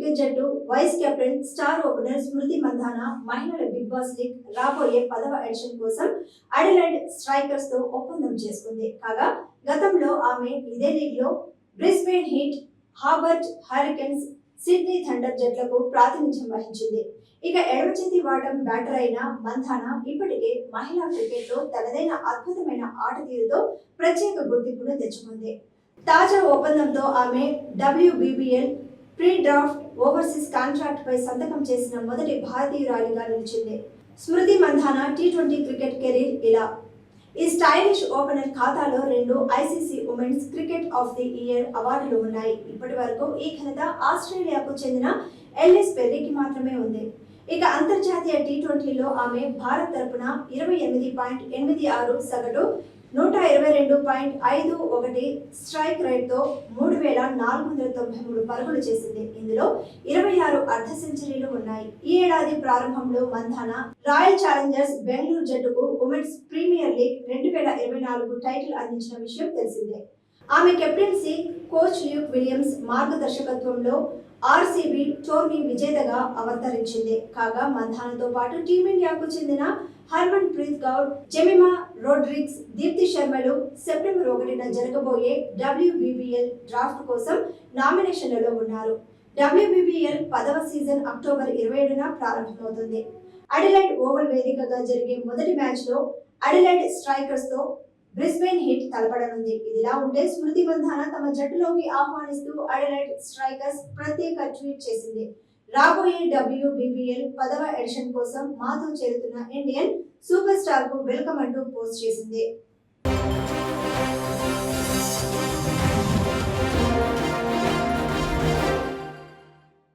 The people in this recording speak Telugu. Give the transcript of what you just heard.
క్రికెట్ జట్టు వైస్ కెప్టెన్ స్టార్ ఓపెనర్ స్మృతి మంధాన మహిళల బిగ్ బాస్ లీగ్ రాబోయే 10వ ఎడిషన్ కోసం అడిలైడ్ స్ట్రైకర్స్ తో ఒప్పందం చేసుకుంది. కాగా గతంలో ఆమె ఇదే లీగ్ లో Brisbane heat, Hobart hurricanes, Sydney thunder జట్లకు ప్రాతినిధ్యం వహించింది. ఇక ఎడమ చేతి వాటం బ్యాటర్ అయిన మంధాన ఇప్పటికే మహిళా క్రికెట్ లో తనదైన అద్భుతమైన ఆట తీరుతో ప్రత్యేక గుర్తింపును తెచ్చుకుంది. తాజా ఒప్పందంతో ఆమె WBBL pre draft overseas contract పై సంతకం చేసిన మొదటి భారతీయురాలిగా నిలిచింది. స్మృతి మంధాన T20 క్రికెట్ కెరీర్ ఇలా. ఈ స్టైలిష్ ఓపెనర్ ఖాతాలో 2 ICC women's cricket of the year అవార్డులు ఉన్నాయి. ఇప్పటి వరకు ఈ ఘనత ఆస్ట్రేలియాకు చెందిన ఎల్లిస్ పెర్రీకి మాత్రమే ఉంది. ఇక అంతర్జాతీయ T20లో ఆమె భారత్ తరపున 28.86 సగటు, 122.51 స్ట్రైక్ రేట్తో 3493 పరుగులు చేసింది. ఇందులో 26 అర్ధ సెంచరీలు ఉన్నాయి. ఈ ఏడాది ప్రారంభంలో మంధాన రాయల్ ఛాలెంజర్స్ బెంగళూరు జట్టుకు ఉమెన్స్ ప్రీమియర్ లీగ్ 2024 టైటిల్ అందించిన విషయం తెలిసిందే. ఆమె కెప్టెన్సీ కోచ్ ల్యూక్ విలియమ్స్ మార్గదర్శకత్వంలో RCB టోర్నీ విజేతగా అవతరించింది. కాగా మంధానతో పాటు టీమిండియాకు చెందిన హర్మన్ ప్రీత్ కౌర్, జెమిమా రోడ్రిగ్స్, దీప్తి శర్మలు సెప్టెంబర్ 1న జరగబోయే WBBL డ్రాఫ్ట్ కోసం నామినేషన్లలో ఉన్నారు. WBBL 10వ సీజన్ అక్టోబర్ 27న ప్రారంభమవుతుంది. అడిలైడ్ ఓవల్ వేదికగా జరిగే మొదటి మ్యాచ్ లో అడిలైడ్ స్ట్రైకర్స్ తో బ్రిస్బేన్ హీట్ తలపడనుంది. ఇదిలా ఉంటే స్మృతి మంధాన తమ జట్టులోకి ఆహ్వానిస్తూ అడిలైడ్ స్ట్రైకర్స్ ప్రత్యేక ట్వీట్ చేసింది. రాబోయే WBBL 10వ ఎడిషన్ కోసం మాతో చేరుతున్న ఇండియన్ సూపర్ స్టార్ కు వెల్కమ్ అంటూ పోస్ట్ చేసింది.